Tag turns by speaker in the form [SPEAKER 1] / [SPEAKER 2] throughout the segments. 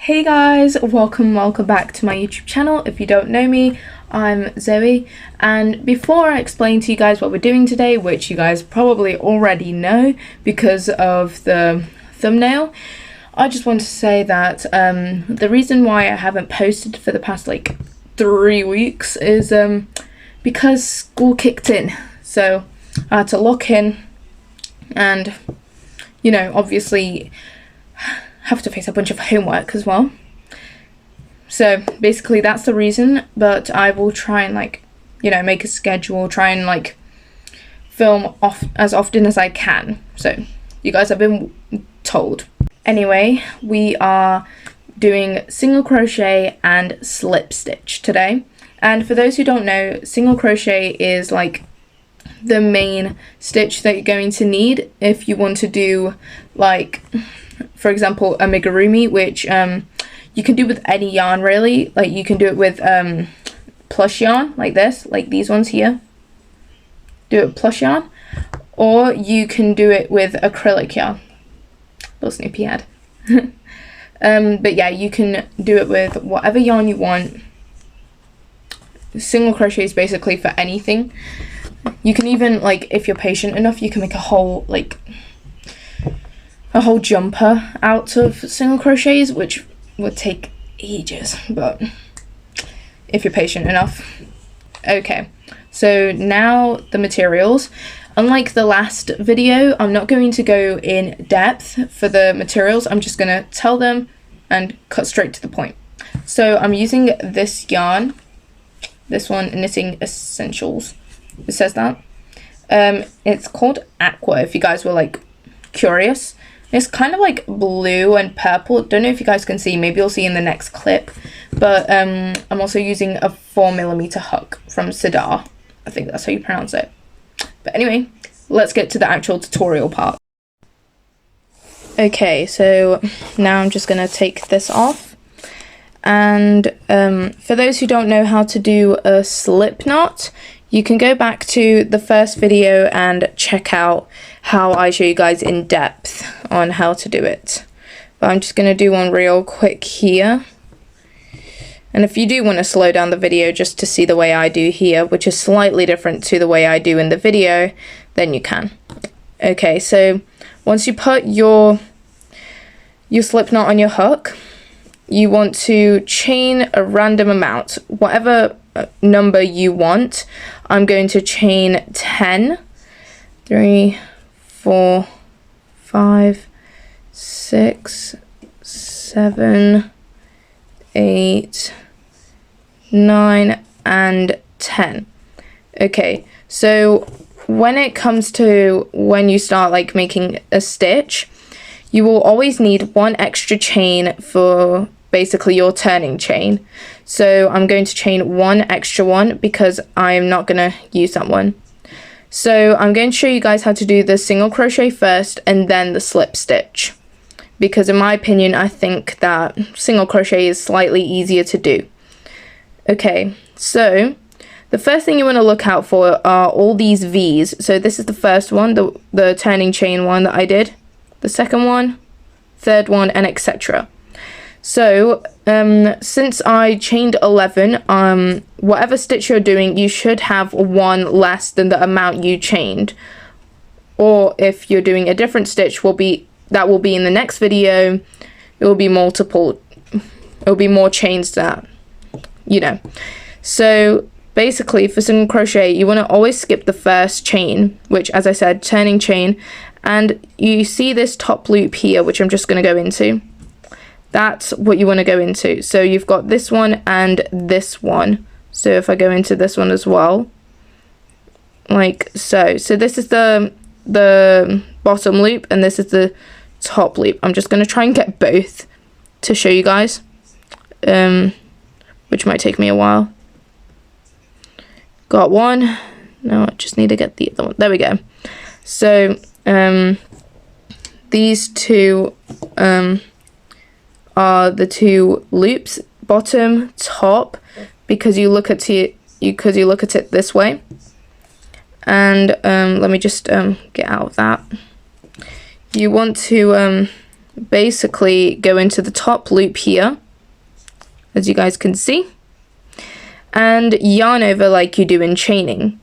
[SPEAKER 1] Hey guys, welcome back to my YouTube channel. If you don't know me, I'm Zoe, and before I explain to you guys what we're doing today, which you guys probably already know because of the thumbnail, I just want to say that the reason why I haven't posted for the past like 3 weeks is because school kicked in, so I had to lock in and, you know, obviously have to face a bunch of homework as well. So basically that's the reason, but I will try and, like, you know, make a schedule, try and like film off as often as I can. So you guys have been told. Anyway, we are doing single crochet and slip stitch today. And for those who don't know, single crochet is like the main stitch that you're going to need if you want to do, like, for example, amigurumi, which you can do with any yarn really. Like, you can do it with plush yarn like this, like these ones here. Do it with plush yarn, or you can do it with acrylic yarn. Little snoopy head. But yeah, you can do it with whatever yarn you want. Single crochet is basically for anything. You can even, like, if you're patient enough, you can make a whole jumper out of single crochets, which would take ages, but if you're patient enough. Okay, so now the materials. Unlike the last video, I'm not going to go in depth for the materials. I'm just going to tell them and cut straight to the point. So I'm using this yarn, this one, Knitting Essentials. It says that. It's called Aqua, if you guys were like curious. It's kind of like blue and purple. Don't know if you guys can see. Maybe you'll see in the next clip. But I'm also using a 4mm hook from Sidar. I think that's how you pronounce it. But anyway, let's get to the actual tutorial part. Okay, so now I'm just going to take this off. And for those who don't know how to do a slip knot, you can go back to the first video and check out how I show you guys in depth on how to do it. But I'm just going to do one real quick here. And if you do want to slow down the video just to see the way I do here, which is slightly different to the way I do in the video, then you can. Okay, so once you put your slip knot on your hook, you want to chain a random amount, whatever number you want. I'm going to chain 10, 3, 4, 5, 6, 7, 8, 9, and 10. Okay, so when it comes to when you start like making a stitch, you will always need one extra chain for basically your turning chain. So I'm going to chain one extra one because I'm not going to use that one. So I'm going to show you guys how to do the single crochet first and then the slip stitch, because in my opinion I think that single crochet is slightly easier to do. Okay, so the first thing you want to look out for are all these V's. So this is the first one, the turning chain one that I did, the second one, third one, and etc. So since I chained 11, whatever stitch you're doing, you should have one less than the amount you chained. Or if you're doing a different stitch, that will be in the next video. It will be multiple. It will be more chains that, you know. So basically for single crochet, you want to always skip the first chain, which, as I said, turning chain. And you see this top loop here, which I'm just going to go into. That's what you want to go into. So you've got this one and this one. So if I go into this one as well, like so. So this is the bottom loop and this is the top loop. I'm just going to try and get both to show you guys, which might take me a while. Got one. Now I just need to get the other one. There we go. So these two are the two loops, bottom, top, because you look at it this way. And let me just get out of that. You want to basically go into the top loop here, as you guys can see, and yarn over like you do in chaining.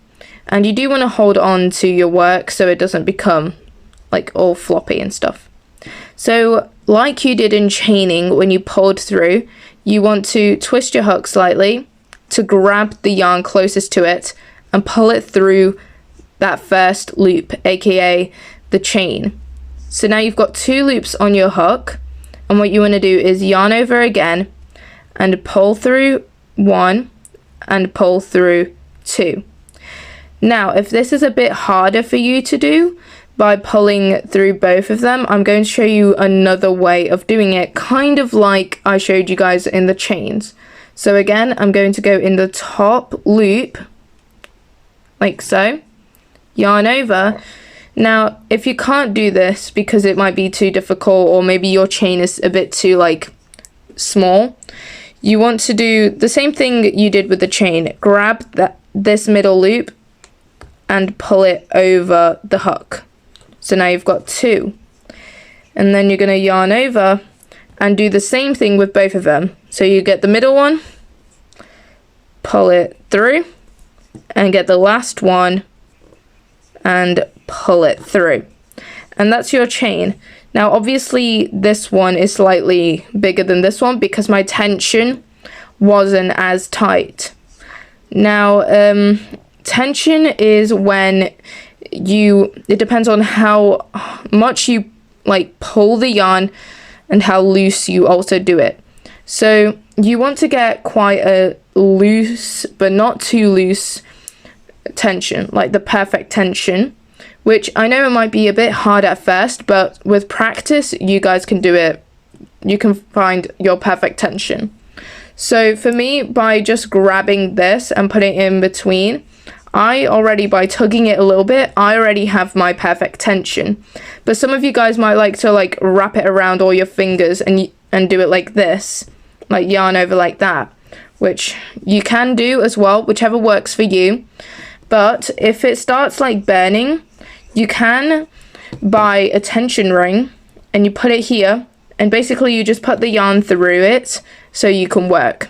[SPEAKER 1] And you do want to hold on to your work so it doesn't become like all floppy and stuff. So like you did in chaining when you pulled through, you want to twist your hook slightly to grab the yarn closest to it and pull it through that first loop, aka the chain. So now you've got 2 loops on your hook, and what you want to do is yarn over again and pull through 1 and pull through 2. Now if this is a bit harder for you to do by pulling through both of them, I'm going to show you another way of doing it, kind of like I showed you guys in the chains. So again, I'm going to go in the top loop like so, yarn over. Now if you can't do this because it might be too difficult, or maybe your chain is a bit too like small, you want to do the same thing you did with the chain. Grab this middle loop and pull it over the hook. So now you've got 2, and then you're going to yarn over and do the same thing with both of them. So you get the middle one, pull it through, and get the last one and pull it through, and that's your chain. Now obviously this one is slightly bigger than this one because my tension wasn't as tight. Now tension is when it depends on how much you like pull the yarn and how loose you also do it. So you want to get quite a loose but not too loose tension, like the perfect tension, which I know it might be a bit hard at first, but with practice you guys can do it. You can find your perfect tension. So for me, by just grabbing this and putting it in between, by tugging it a little bit, I already have my perfect tension. But some of you guys might like to like wrap it around all your fingers and do it like this, like yarn over like that, which you can do as well, whichever works for you. But if it starts like burning, you can buy a tension ring and you put it here, and basically you just put the yarn through it so you can work.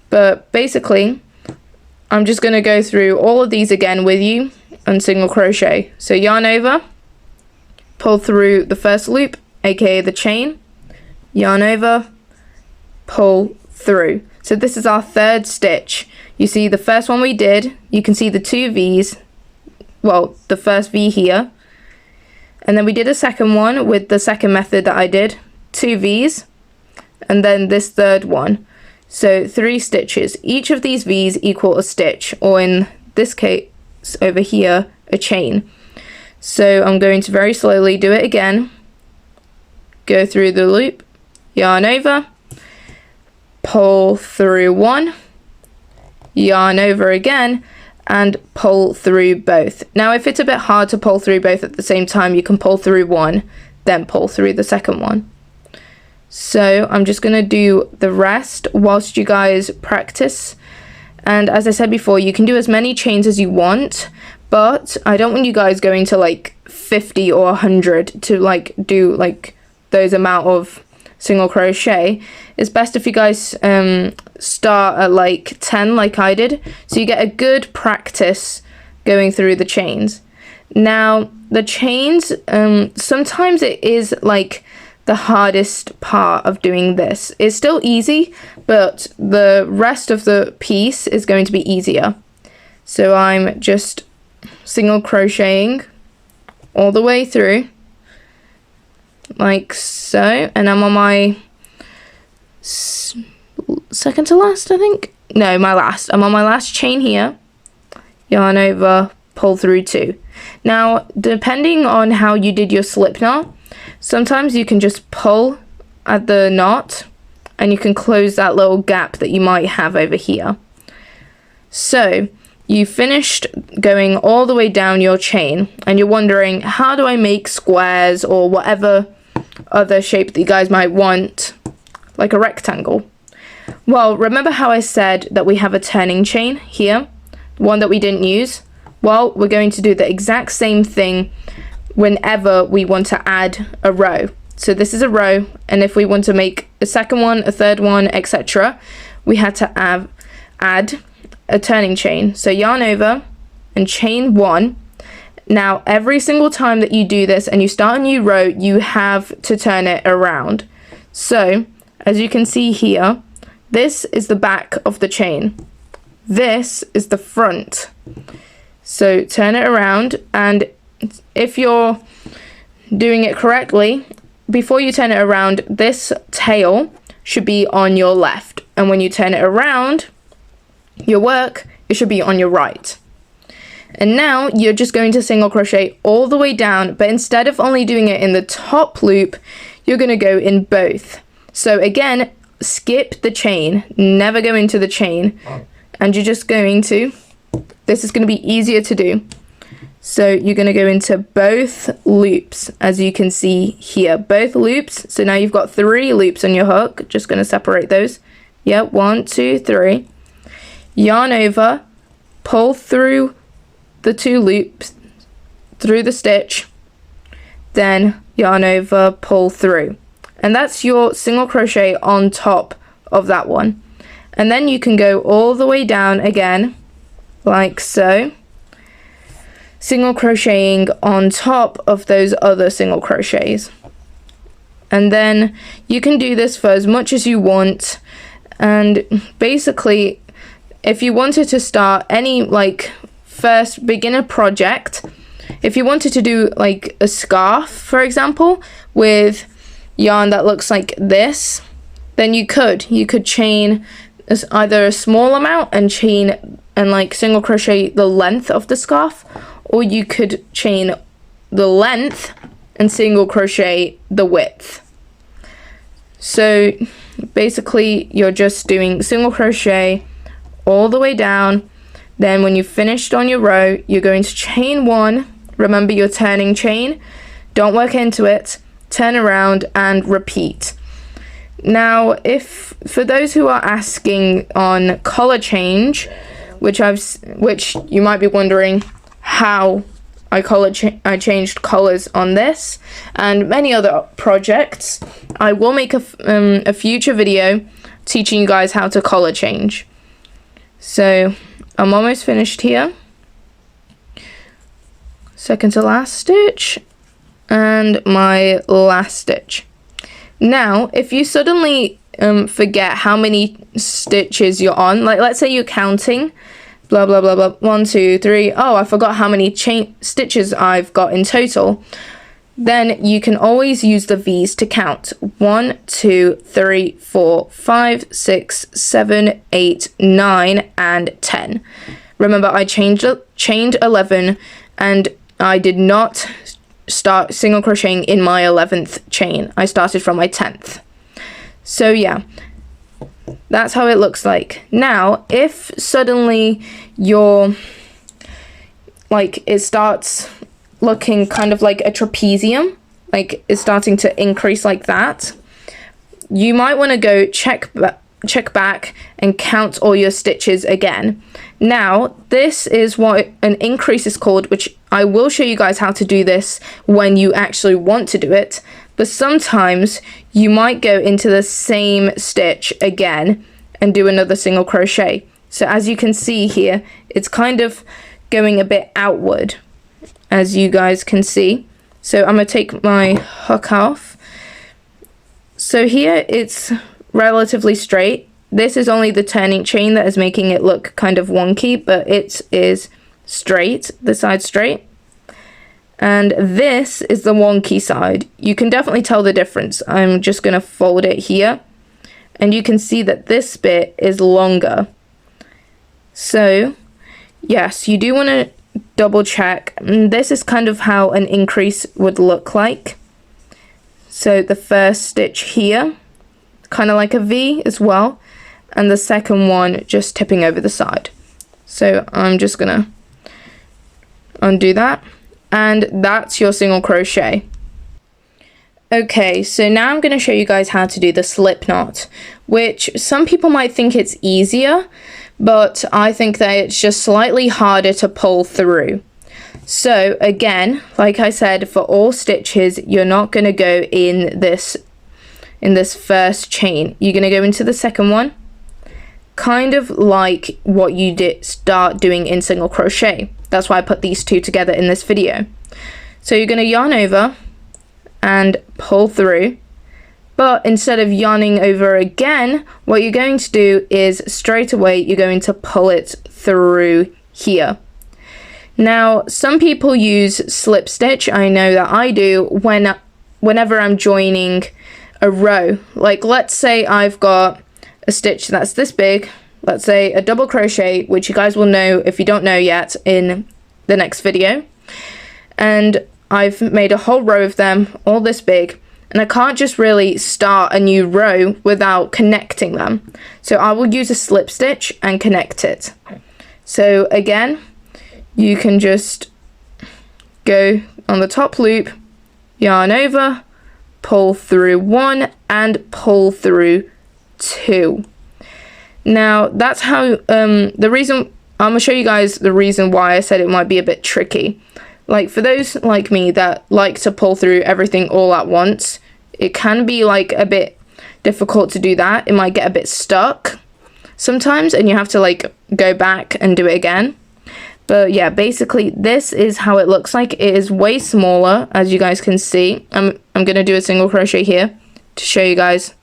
[SPEAKER 1] But basically I'm just going to go through all of these again with you and single crochet. So yarn over, pull through the first loop, aka the chain, yarn over, pull through. So this is our 3rd stitch. You see the first one we did, you can see the 2 V's, well the first V here, and then we did a second one with the second method that I did, 2 V's, and then this 3rd one. So 3 stitches. Each of these V's equal a stitch, or in this case over here, a chain. So I'm going to very slowly do it again. Go through the loop, yarn over, pull through 1, yarn over again, and pull through both. Now if it's a bit hard to pull through both at the same time, you can pull through 1, then pull through the second one. So I'm just going to do the rest whilst you guys practice. And as I said before, you can do as many chains as you want, but I don't want you guys going to like 50 or 100 to like do like those amount of single crochet. It's best if you guys start at like 10 like I did, so you get a good practice going through the chains. Now the chains, sometimes it is like the hardest part of doing this. It's still easy, but the rest of the piece is going to be easier. So I'm just single crocheting all the way through like so, and I'm on my second to last, I think. No, my last. I'm on my last chain here, yarn over, pull through 2. Now depending on how you did your slip knot, sometimes you can just pull at the knot and you can close that little gap that you might have over here. So you finished going all the way down your chain and you're wondering, how do I make squares or whatever other shape that you guys might want, like a rectangle? Well, remember how I said that we have a turning chain here, one that we didn't use? Well, we're going to do the exact same thing whenever we want to add a row. So this is a row, and if we want to make a second one, a third one, etc., we had to add a turning chain. So yarn over and chain 1. Now every single time that you do this and you start a new row, you have to turn it around. So as you can see here, this is the back of the chain, this is the front. So turn it around, and if you're doing it correctly, before you turn it around, this tail should be on your left, and when you turn it around, your work, it should be on your right. And now you're just going to single crochet all the way down, but instead of only doing it in the top loop, you're going to go in both. So again, skip the chain, never go into the chain, and you're just going to, this is going to be easier to do. So you're going to go into both loops, as you can see here, both loops. So now you've got 3 loops on your hook. Just going to separate those. Yeah, 1, 2, 3. Yarn over, pull through the 2 loops, through the stitch, then yarn over, pull through. And that's your single crochet on top of that one. And then you can go all the way down again, like so, single crocheting on top of those other single crochets. And then you can do this for as much as you want. And basically, if you wanted to start any first beginner project, if you wanted to do like a scarf, for example, with yarn that looks like this, then you could chain either a small amount and chain and single crochet the length of the scarf, or you could chain the length and single crochet the width. So basically you're just doing single crochet all the way down. Then when you've finished on your row, you're going to chain 1. Remember your turning chain, don't work into it, turn around and repeat. Now, if for those who are asking on color change, which you might be wondering how I changed colors on this and many other projects, I will make a future video teaching you guys how to color change. So I'm almost finished here. Second to last stitch and my last stitch. Now, if you suddenly forget how many stitches you're on, like let's say you're counting, blah, blah, blah, blah, 1, 2, 3, oh, I forgot how many stitches I've got in total, then you can always use the V's to count. 1, 2, 3, 4, 5, 6, 7, 8, 9, and 10. Remember, I chained 11, and I did not start single crocheting in my 11th chain. I started from my 10th. So yeah, that's how it looks like. Now, if suddenly your it starts looking kind of like a trapezium, like it's starting to increase like that, you might want to go check back and count all your stitches again. Now, this is what an increase is called, which I will show you guys how to do this when you actually want to do it, but sometimes you might go into the same stitch again and do another single crochet. So as you can see here, it's kind of going a bit outward, as you guys can see. So I'm going to take my hook off. So here it's relatively straight. This is only the turning chain that is making it look kind of wonky, but it is straight, the side straight. And this is the wonky side. You can definitely tell the difference. I'm just going to fold it here, and you can see that this bit is longer. So yes, you do want to double check. This is kind of how an increase would look like. So the first stitch here, kind of like a V as well, and the second one just tipping over the side. So I'm just gonna undo that, and that's your single crochet. Okay, so now I'm going to show you guys how to do the slip knot, which some people might think it's easier, but I think that it's just slightly harder to pull through. So again, like I said, for all stitches, you're not going to go in this first chain. You're going to go into the second one, kind of like what you did start doing in single crochet. That's why I put these two together in this video. So you're going to yarn over and pull through, but instead of yarning over again, what you're going to do is straight away you're going to pull it through here. Now, some people use slip stitch. I know that I do whenever I'm joining a row. Like, let's say I've got a stitch that's this big, let's say a double crochet, which you guys will know if you don't know yet in the next video, and I've made a whole row of them all this big, and I can't just really start a new row without connecting them. So I will use a slip stitch and connect it. So again, you can just go on the top loop, yarn over, pull through one, and pull through two. Now that's how the reason I'm gonna show you guys the reason why I said it might be a bit tricky. Like, for those like me that like to pull through everything all at once, it can be like a bit difficult to do that. It might get a bit stuck sometimes, and you have to like go back and do it again. But yeah, basically this is how it looks like. It is way smaller, as you guys can see. I'm gonna do a single crochet here to show you guys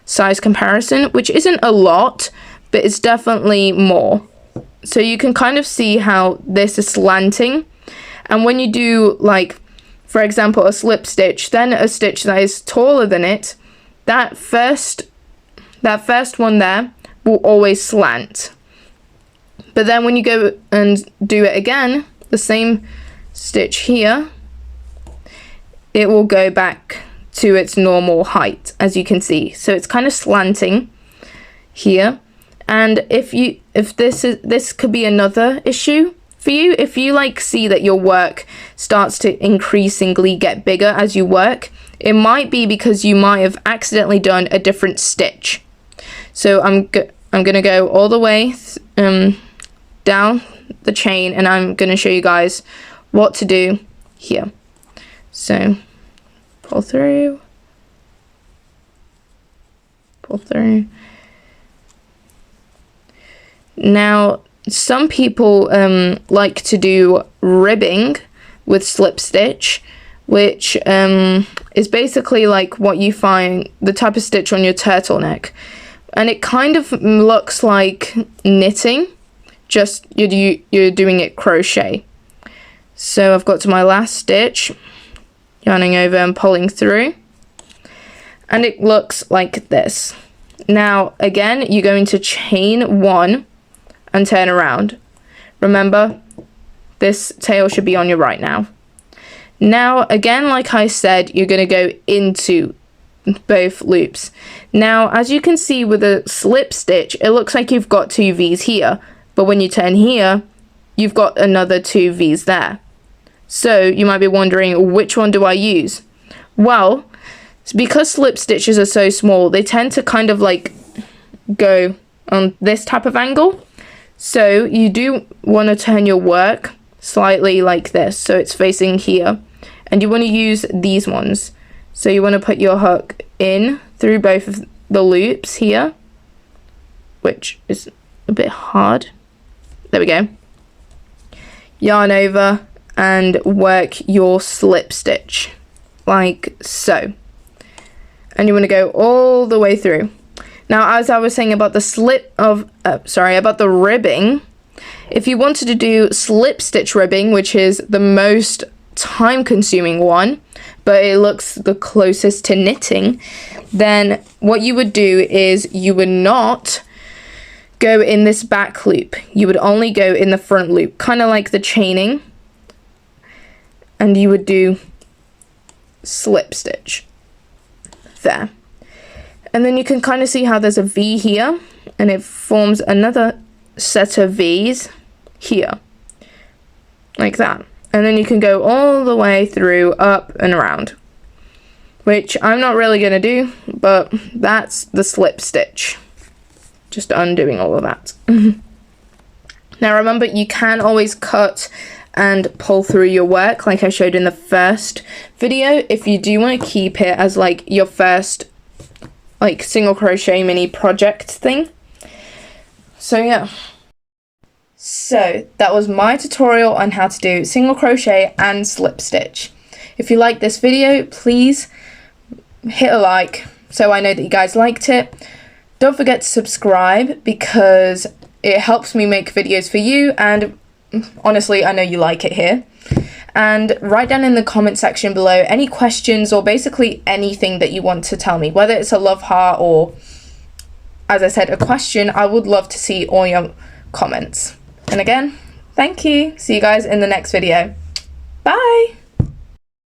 [SPEAKER 1] size comparison, which isn't a lot, but it's definitely more. So you can kind of see how this is slanting, and when you do, like, for example, a slip stitch, then a stitch that is taller than it, that first one there will always slant. But then when you go and do it again, the same stitch here, it will go back to its normal height, as you can see. So it's kind of slanting here. And if this could be another issue for you, if you like see that your work starts to increasingly get bigger as you work, it might be because you might have accidentally done a different stitch. So I'm gonna go all the way down the chain, and I'm gonna show you guys what to do here. So pull through, pull through. Now, some people like to do ribbing with slip stitch, which is basically like what you find, the type of stitch on your turtleneck, and it kind of looks like knitting, just you're doing it crochet. So I've got to my last stitch, yarning over and pulling through, and it looks like this. Now again, you're going to chain one and turn around. Remember, this tail should be on your right now. Now again, like I said, you're going to go into both loops. Now, as you can see with a slip stitch, it looks like you've got two V's here, but when you turn here, you've got another two V's there. So you might be wondering, which one do I use? Well, because slip stitches are so small, they tend to kind of like go on this type of angle. So you do want to turn your work slightly like this, so it's facing here, and you want to use these ones. So you want to put your hook in through both of the loops here, which is a bit hard. There we go. Yarn over and work your slip stitch like so, and you want to go all the way through. Now, as I was saying about the about the ribbing, if you wanted to do slip stitch ribbing, which is the most time consuming one, but it looks the closest to knitting, then what you would do is you would not go in this back loop. You would only go in the front loop, kind of like the chaining, and you would do slip stitch there. And then you can kind of see how there's a V here, and it forms another set of V's here, like that. And then you can go all the way through, up and around, which I'm not really going to do, but that's the slip stitch. Just undoing all of that. Now remember, you can always cut and pull through your work like I showed in the first video, if you do want to keep it as like your first like single crochet mini project thing. So yeah, so that was my tutorial on how to do single crochet and slip stitch. If you like this video, please hit a like so I know that you guys liked it. Don't forget to subscribe because it helps me make videos for you, and honestly, I know you like it here. And write down in the comment section below any questions or basically anything that you want to tell me, whether it's a love heart or, as I said, a question. I would love to see all your comments. And again, thank you. See you guys in the next video. Bye!